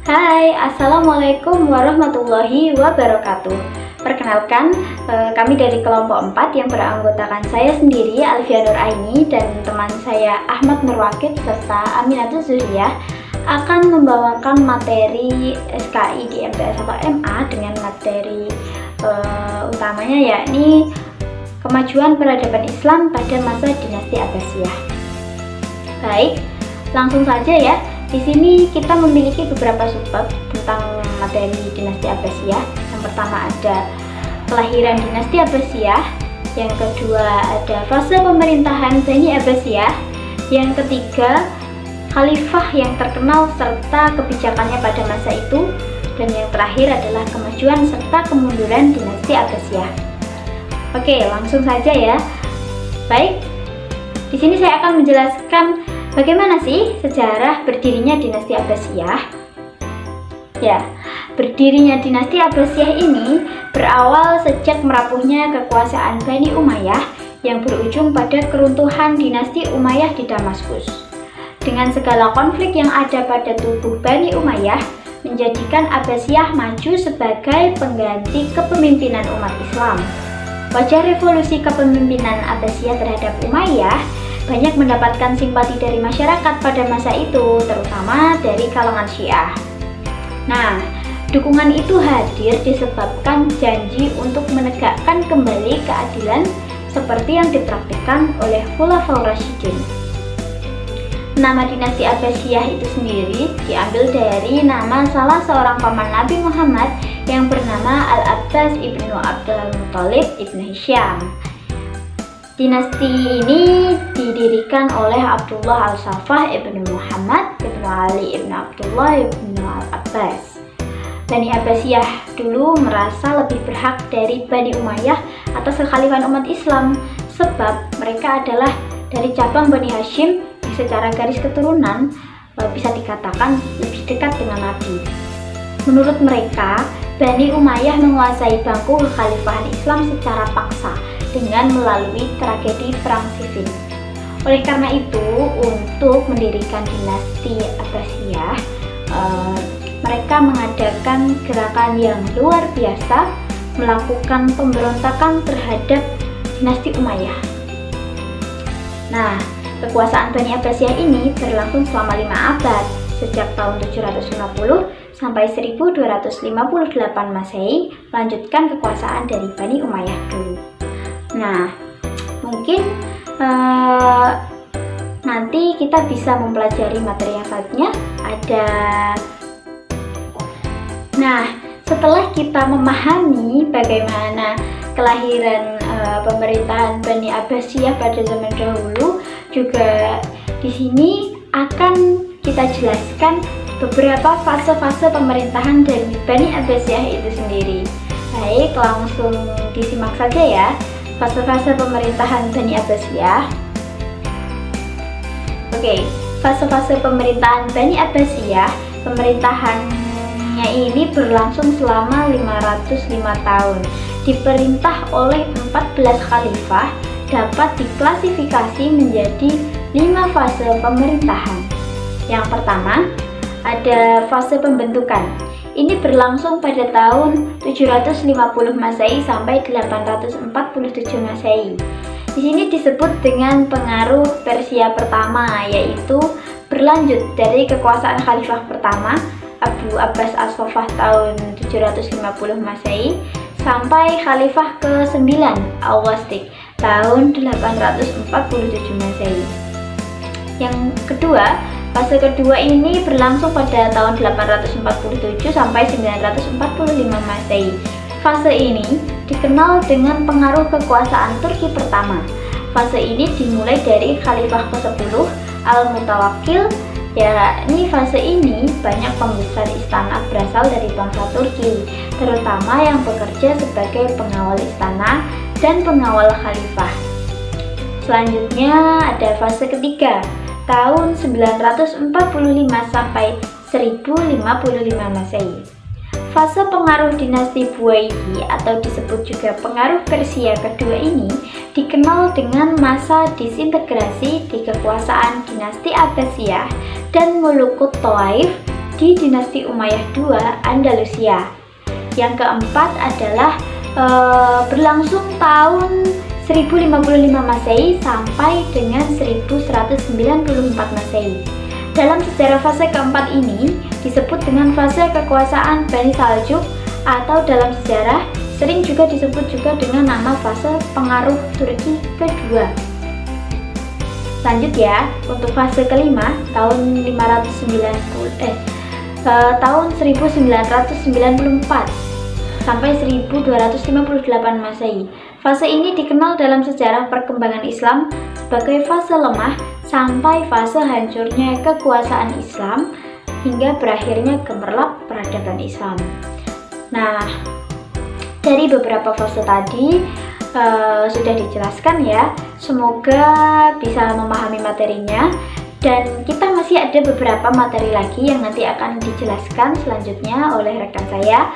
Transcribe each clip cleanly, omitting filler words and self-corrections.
Hai, Assalamualaikum warahmatullahi wabarakatuh. Perkenalkan, kami dari kelompok 4 yang beranggotakan saya sendiri, Alfia Nur Aini, dan teman saya Ahmad Nurwakid serta Aminatul Zuriyah akan membawakan materi SKI di MTS atau MA dengan materi utamanya yakni kemajuan peradaban Islam pada masa dinasti Abbasiyah. Baik, langsung saja ya. Di sini kita memiliki beberapa subbab tentang materi dinasti Abbasiyah. Yang pertama ada kelahiran dinasti Abbasiyah, yang kedua ada fase pemerintahan Bani Abbasiyah, yang ketiga khalifah yang terkenal serta kebijakannya pada masa itu, dan yang terakhir adalah kemajuan serta kemunduran dinasti Abbasiyah. Oke, langsung saja ya. Baik, di sini saya akan menjelaskan bagaimana sih sejarah berdirinya dinasti Abbasiyah? Ya, berdirinya dinasti Abbasiyah ini berawal sejak merapuhnya kekuasaan Bani Umayyah yang berujung pada keruntuhan dinasti Umayyah di Damaskus. Dengan segala konflik yang ada pada tubuh Bani Umayyah, menjadikan Abbasiyah maju sebagai pengganti kepemimpinan umat Islam. Wajah revolusi kepemimpinan Abbasiyah terhadap Umayyah banyak mendapatkan simpati dari masyarakat pada masa itu, terutama dari kalangan Syiah. Nah, dukungan itu hadir disebabkan janji untuk menegakkan kembali keadilan seperti yang dipraktikkan oleh Khulafaur Rasyidin. Nama dinasti Abbasiyah itu sendiri diambil dari nama salah seorang paman Nabi Muhammad yang bernama Al-Abbas ibnu Abdul Muthalib ibnu Hisham. Dinasti ini didirikan oleh Abdullah Al-Saffah ibnu Muhammad ibnu Ali ibnu Abdullah ibnu Al-Abbas. Bani Abbasiyah dulu merasa lebih berhak dari Bani Umayyah atas kekhalifahan umat Islam, sebab mereka adalah dari cabang Bani Hashim yang secara garis keturunan bisa dikatakan lebih dekat dengan Nabi. Menurut mereka, Bani Umayyah menguasai bangku kekhalifahan Islam secara paksa dengan melalui tragedi Perang Siffin. Oleh karena itu, untuk mendirikan dinasti Abbasiyah, mereka mengadakan gerakan yang luar biasa, melakukan pemberontakan terhadap dinasti Umayyah. Nah, kekuasaan Bani Abbasiyah ini berlangsung selama 5 abad, sejak tahun 750 sampai 1258 Masehi, melanjutkan kekuasaan dari Bani Umayyah dulu. Nah, mungkin nanti kita bisa mempelajari materi yang selanjutnya. Setelah kita memahami bagaimana kelahiran pemerintahan Bani Abbasiyah pada zaman dahulu, juga di sini akan kita jelaskan beberapa fase-fase pemerintahan dari Bani Abbasiyah itu sendiri. Baik, langsung disimak saja ya. Fase-fase pemerintahan Bani Abbasiyah. Oke, fase-fase pemerintahan Bani Abbasiyah, pemerintahannya ini berlangsung selama 505 tahun. Diperintah oleh 14 khalifah, dapat diklasifikasi menjadi 5 fase pemerintahan. Yang pertama, ada fase pembentukan. Ini berlangsung pada tahun 750 Masehi sampai 847 Masehi. Di sini disebut dengan pengaruh Persia pertama, yaitu berlanjut dari kekuasaan khalifah pertama Abu Abbas As-Saffah tahun 750 Masehi sampai khalifah ke-9 Al-Wastik tahun 847 Masehi. Yang kedua, fase kedua ini berlangsung pada tahun 847 sampai 945 Masehi. Fase ini dikenal dengan pengaruh kekuasaan Turki pertama. Fase ini dimulai dari Khalifah ke-10 Al-Mutawakkil, yakni fase ini banyak pembesar istana berasal dari bangsa Turki, terutama yang bekerja sebagai pengawal istana dan pengawal khalifah. Selanjutnya ada fase ketiga, tahun 945 sampai 1055 Masehi. Fase pengaruh dinasti Buwaidi atau disebut juga pengaruh Persia kedua ini dikenal dengan masa disintegrasi di kekuasaan dinasti Abbasiyah dan Mulukut Tawaif di dinasti Umayyah II Andalusia. Yang keempat adalah berlangsung tahun 1055 Masehi sampai dengan 1194 Masehi. Dalam sejarah fase keempat ini disebut dengan fase kekuasaan Bani Saljuk, atau dalam sejarah sering juga disebut juga dengan nama fase pengaruh Turki kedua. Lanjut ya, untuk fase kelima tahun 1994 sampai 1258 Masehi. Fase ini dikenal dalam sejarah perkembangan Islam sebagai fase lemah sampai fase hancurnya kekuasaan Islam hingga berakhirnya gemerlap peradaban Islam. Nah, dari beberapa fase tadi sudah dijelaskan ya. Semoga bisa memahami materinya, dan kita masih ada beberapa materi lagi yang nanti akan dijelaskan selanjutnya oleh rekan saya.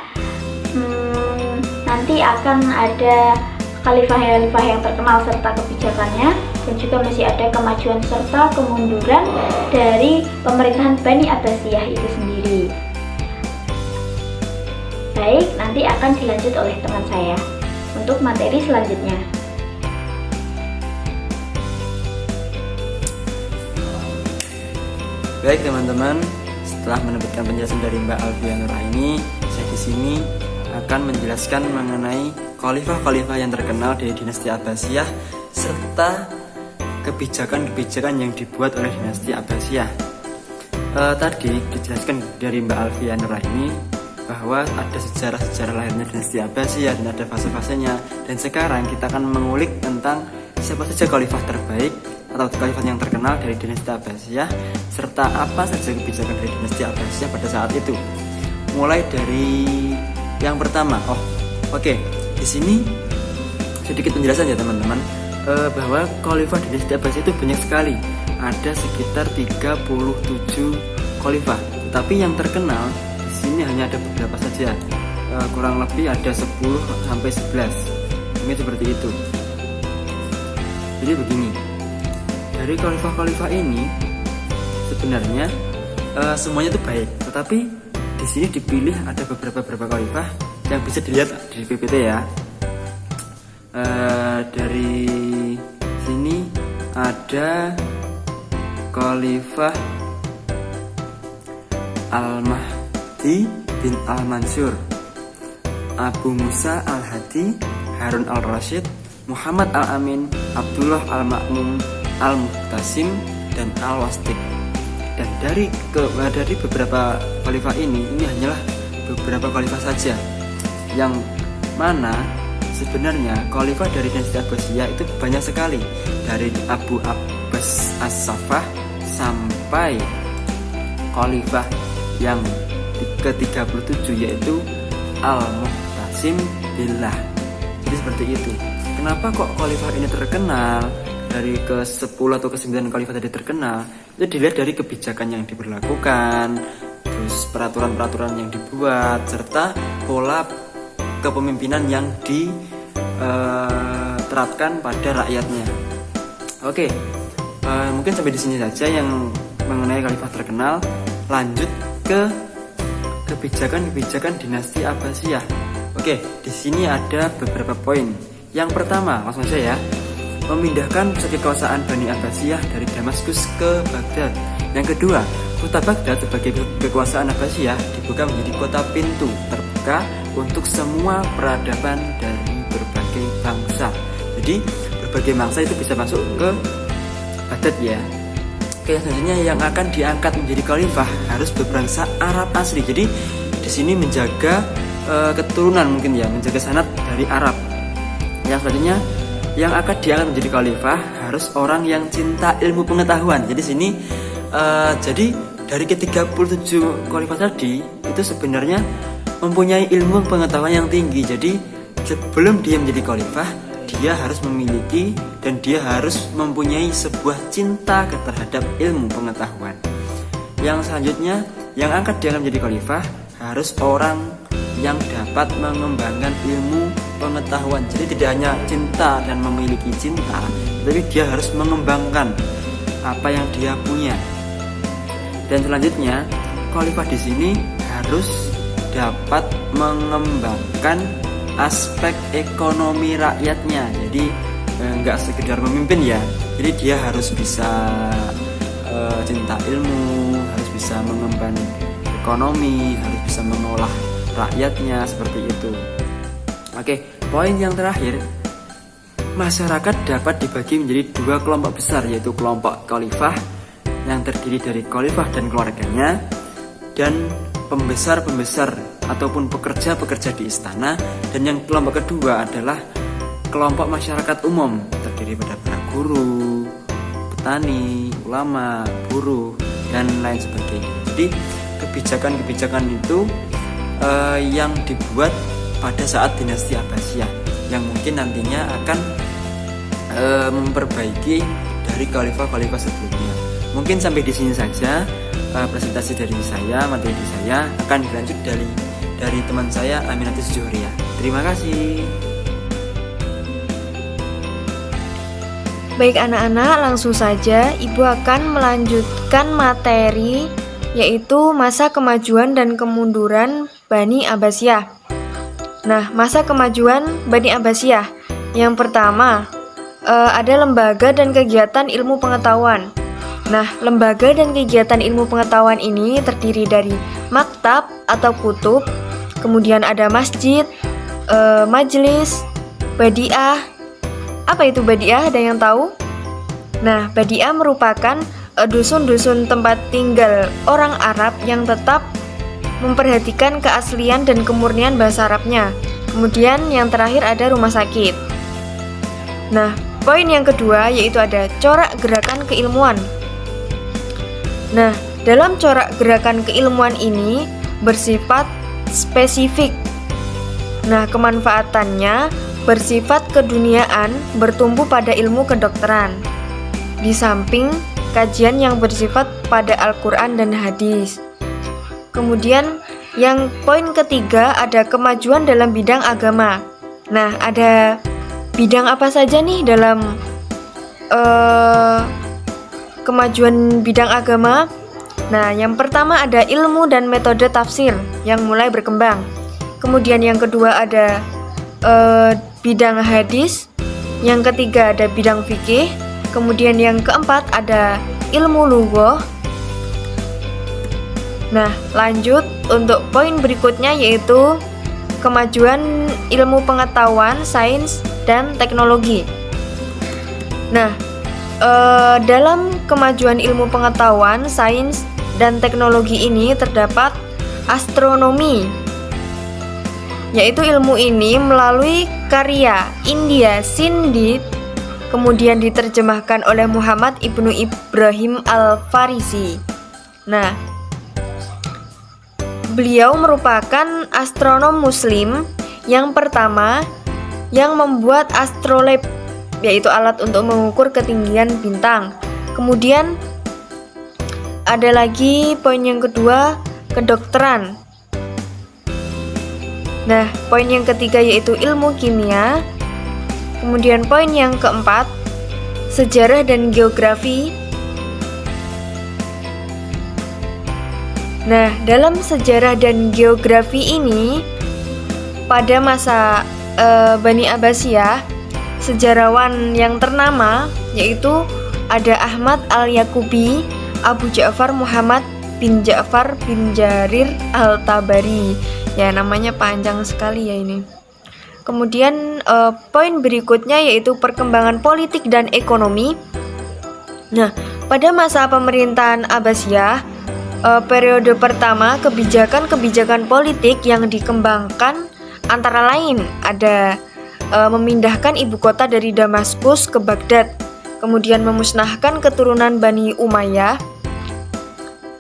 Nanti akan ada khalifah-khalifah yang terkenal serta kebijakannya, dan juga masih ada kemajuan serta kemunduran dari pemerintahan Bani Abbasiyah itu sendiri. Baik, nanti akan dilanjut oleh teman saya untuk materi selanjutnya. Baik teman-teman, setelah mendapatkan penjelasan dari Mbak Alfia Nuraini, saya di sini akan menjelaskan mengenai khalifah-khalifah yang terkenal dari dinasti Abbasiyah serta kebijakan-kebijakan yang dibuat oleh dinasti Abbasiyah. Tadi dijelaskan dari Mbak Alfia Nuraini bahwa ada sejarah-sejarah lahirnya dinasti Abbasiyah dan ada fase-fasenya, dan sekarang kita akan mengulik tentang siapa saja khalifah terbaik atau khalifah yang terkenal dari dinasti Abbasiyah serta apa saja kebijakan dari dinasti Abbasiyah pada saat itu. Mulai dari yang pertama, di sini sedikit penjelasan ya teman-teman, bahwa khalifah dinasti Abbasiyah itu banyak sekali, ada sekitar 37 khalifah, tapi yang terkenal di sini hanya ada beberapa saja, kurang lebih ada 10 sampai 11, ini seperti itu. Jadi begini, dari khalifah-khalifah ini sebenarnya semuanya itu baik, tetapi di sini dipilih ada beberapa khalifah yang bisa dilihat di PPT ya. Dari sini ada Khalifah Al-Mahdi bin Al-Mansur, Abu Musa Al-Hadi, Harun Al-Rashid, Muhammad Al-Amin, Abdullah Al-Ma'mun, Al-Muhtasim, dan Al-Wastik. Dan dari beberapa khalifah ini hanyalah beberapa khalifah saja, yang mana sebenarnya khalifah dari dinasti Abbasiyah itu banyak sekali, dari Abu Abbas As-Saffah sampai khalifah yang ke-37 yaitu Al-Muhtasim Billah. Jadi seperti itu. Kenapa kok khalifah ini terkenal? Dari ke-10 atau ke-9 khalifah tadi terkenal, itu dilihat dari kebijakan yang diberlakukan, terus peraturan-peraturan yang dibuat, serta pola kepemimpinan yang diterapkan pada rakyatnya. Mungkin sampai di sini saja yang mengenai khalifah terkenal. Lanjut ke kebijakan-kebijakan dinasti Abbasiyah. Di sini ada beberapa poin. Yang pertama, langsung saja ya, memindahkan pusat kekuasaan Bani Abbasiyah dari Damaskus ke Baghdad. Yang kedua, kota Baghdad sebagai kekuasaan Abbasiyah dibuka menjadi kota pintu terbuka untuk semua peradaban dari berbagai bangsa. Jadi berbagai bangsa itu bisa masuk ke Baghdad ya. Selanjutnya yang akan diangkat menjadi khalifah harus berbangsa Arab asli. Jadi di sini menjaga keturunan, mungkin ya, menjaga sanad dari Arab. Yang selanjutnya yang akan diangkat menjadi khalifah harus orang yang cinta ilmu pengetahuan. Jadi sini jadi dari ke-37 khalifah tadi itu sebenarnya mempunyai ilmu pengetahuan yang tinggi. Jadi sebelum dia menjadi khalifah, dia harus memiliki dan dia harus mempunyai sebuah cinta terhadap ilmu pengetahuan. Yang selanjutnya yang akan diangkat menjadi khalifah harus orang yang dapat mengembangkan ilmu pengetahuan. Jadi tidak hanya cinta dan memiliki cinta, tapi dia harus mengembangkan apa yang dia punya. Dan selanjutnya khalifah di sini harus dapat mengembangkan aspek ekonomi rakyatnya. Jadi nggak sekedar memimpin ya. Jadi dia harus bisa cinta ilmu, harus bisa mengemban ekonomi, harus bisa mengolah rakyatnya seperti itu. Oke, poin yang terakhir, masyarakat dapat dibagi menjadi dua kelompok besar, yaitu kelompok khalifah yang terdiri dari khalifah dan keluarganya, dan pembesar-pembesar ataupun pekerja-pekerja di istana. Dan yang kelompok kedua adalah kelompok masyarakat umum, terdiri pada para guru, petani, ulama, buruh, dan lain sebagainya. Jadi kebijakan-kebijakan itu yang dibuat pada saat dinasti Abbasiyah, yang mungkin nantinya akan memperbaiki dari khalifah-khalifah sebelumnya. Mungkin sampai di sini saja presentasi dari saya, materi saya. Akan dilanjut dari teman saya Aminatus Juhriya. Terima kasih. Baik anak-anak, langsung saja Ibu akan melanjutkan materi, yaitu masa kemajuan dan kemunduran Bani Abbasiyah. Nah, masa kemajuan Bani Abbasiyah. Yang pertama, ada lembaga dan kegiatan ilmu pengetahuan. Nah, lembaga dan kegiatan ilmu pengetahuan ini terdiri dari maktab atau kutub, kemudian ada masjid, majelis, badiah. Apa itu badiah? Ada yang tahu? Nah, badiah merupakan dusun-dusun tempat tinggal orang Arab yang tetap memperhatikan keaslian dan kemurnian bahasa Arabnya. Kemudian yang terakhir ada rumah sakit. Nah, poin yang kedua yaitu ada corak gerakan keilmuan. Nah, dalam corak gerakan keilmuan ini bersifat spesifik. Nah, kemanfaatannya bersifat keduniaan, bertumbuh pada ilmu kedokteran. Di samping kajian yang bersifat pada Al-Quran dan hadis. Kemudian yang poin ketiga ada kemajuan dalam bidang agama. Nah, ada bidang apa saja nih dalam kemajuan bidang agama? Nah, yang pertama ada ilmu dan metode tafsir yang mulai berkembang. Kemudian yang kedua ada bidang hadis. Yang ketiga ada bidang fikih. Kemudian yang keempat ada ilmu lughah. Nah, lanjut untuk poin berikutnya yaitu kemajuan ilmu pengetahuan, sains, dan teknologi. Nah, dalam kemajuan ilmu pengetahuan, sains, dan teknologi ini terdapat astronomi, yaitu ilmu ini melalui karya India Sindhi, kemudian diterjemahkan oleh Muhammad Ibnu Ibrahim Al-Farisi. Nah, beliau merupakan astronom muslim yang pertama yang membuat astrolabe, yaitu alat untuk mengukur ketinggian bintang. Kemudian ada lagi poin yang kedua, kedokteran. Nah, poin yang ketiga yaitu ilmu kimia. Kemudian poin yang keempat, sejarah dan geografi. Nah, dalam sejarah dan geografi ini, pada masa Bani Abbasiyah, sejarawan yang ternama yaitu ada Ahmad Al-Yaqubi, Abu Ja'far Muhammad bin Ja'far bin Jarir Al-Tabari. Ya, namanya panjang sekali ya ini. Kemudian poin berikutnya yaitu perkembangan politik dan ekonomi. Nah, pada masa pemerintahan Abbasiyah, periode pertama, kebijakan-kebijakan politik yang dikembangkan antara lain ada memindahkan ibu kota dari Damaskus ke Baghdad, kemudian memusnahkan keturunan Bani Umayyah,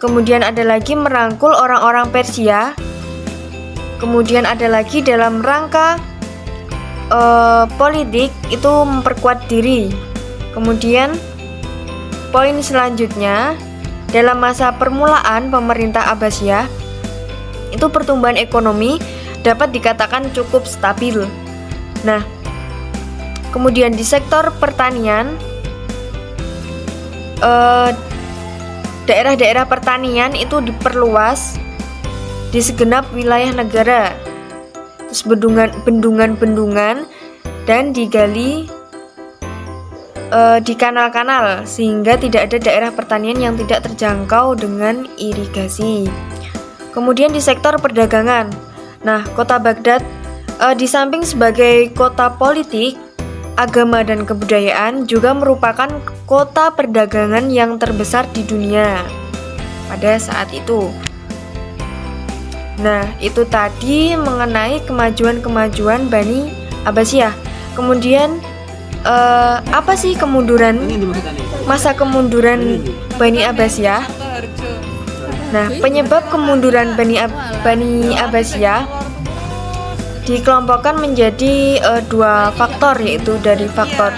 kemudian ada lagi merangkul orang-orang Persia, kemudian ada lagi dalam rangka politik itu memperkuat diri. Kemudian poin selanjutnya, dalam masa permulaan pemerintah Abbasiyah itu pertumbuhan ekonomi dapat dikatakan cukup stabil. Nah, kemudian di sektor pertanian daerah-daerah pertanian itu diperluas di segenap wilayah negara. Terus bendungan-bendungan dan digali di kanal-kanal sehingga tidak ada daerah pertanian yang tidak terjangkau dengan irigasi. Kemudian di sektor perdagangan. Nah, kota Baghdad di samping sebagai kota politik, agama dan kebudayaan juga merupakan kota perdagangan yang terbesar di dunia pada saat itu. Nah, itu tadi mengenai kemajuan-kemajuan Bani Abbasiyah. Kemudian apa sih masa kemunduran Bani Abbasiyah? Nah, penyebab kemunduran Bani Abbasiyah dikelompokkan menjadi dua faktor, yaitu dari faktor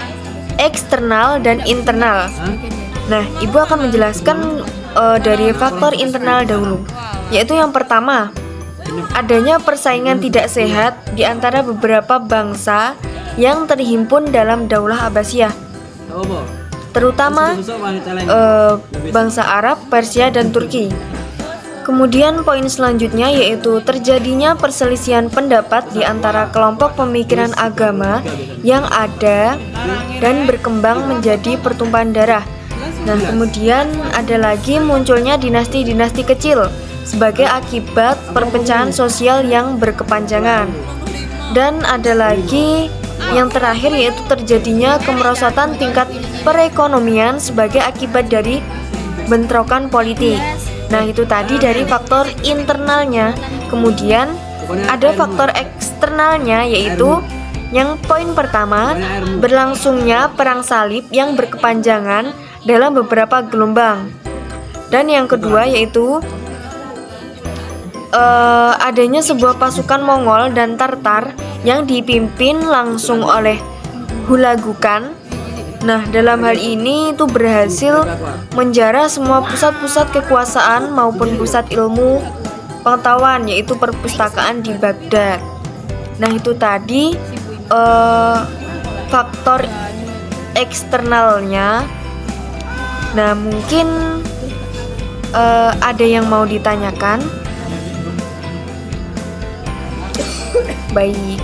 eksternal dan internal. Nah, Ibu akan menjelaskan dari faktor internal dahulu, yaitu yang pertama, adanya persaingan tidak sehat di antara beberapa bangsa yang terhimpun dalam Daulah Abbasiyah, terutama bangsa Arab, Persia, dan Turki. Kemudian poin selanjutnya yaitu terjadinya perselisihan pendapat di antara kelompok pemikiran agama yang ada dan berkembang menjadi pertumpahan darah. Nah, kemudian ada lagi munculnya dinasti-dinasti kecil sebagai akibat perpecahan sosial yang berkepanjangan. Dan ada lagi yang terakhir yaitu terjadinya kemerosotan tingkat perekonomian sebagai akibat dari bentrokan politik. Nah, itu tadi dari faktor internalnya. Kemudian ada faktor eksternalnya, yaitu yang poin pertama, berlangsungnya perang salib yang berkepanjangan dalam beberapa gelombang. Dan yang kedua yaitu adanya sebuah pasukan Mongol dan Tartar yang dipimpin langsung oleh Hulagu Khan. Nah, dalam hal ini itu berhasil menjara semua pusat-pusat kekuasaan maupun pusat ilmu pengetahuan, yaitu perpustakaan di Baghdad. Nah, itu tadi faktor eksternalnya. Nah, mungkin ada yang mau ditanyakan. Baik,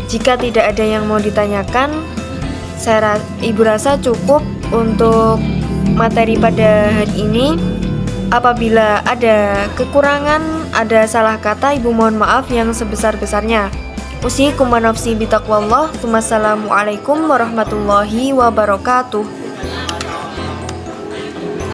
jika tidak ada yang mau ditanyakan, Ibu rasa cukup untuk materi pada hari ini. Apabila ada kekurangan, ada salah kata, Ibu mohon maaf yang sebesar-besarnya. Usikum wa nafsi bitaqwallah. Wassalamualaikum warahmatullahi wabarakatuh.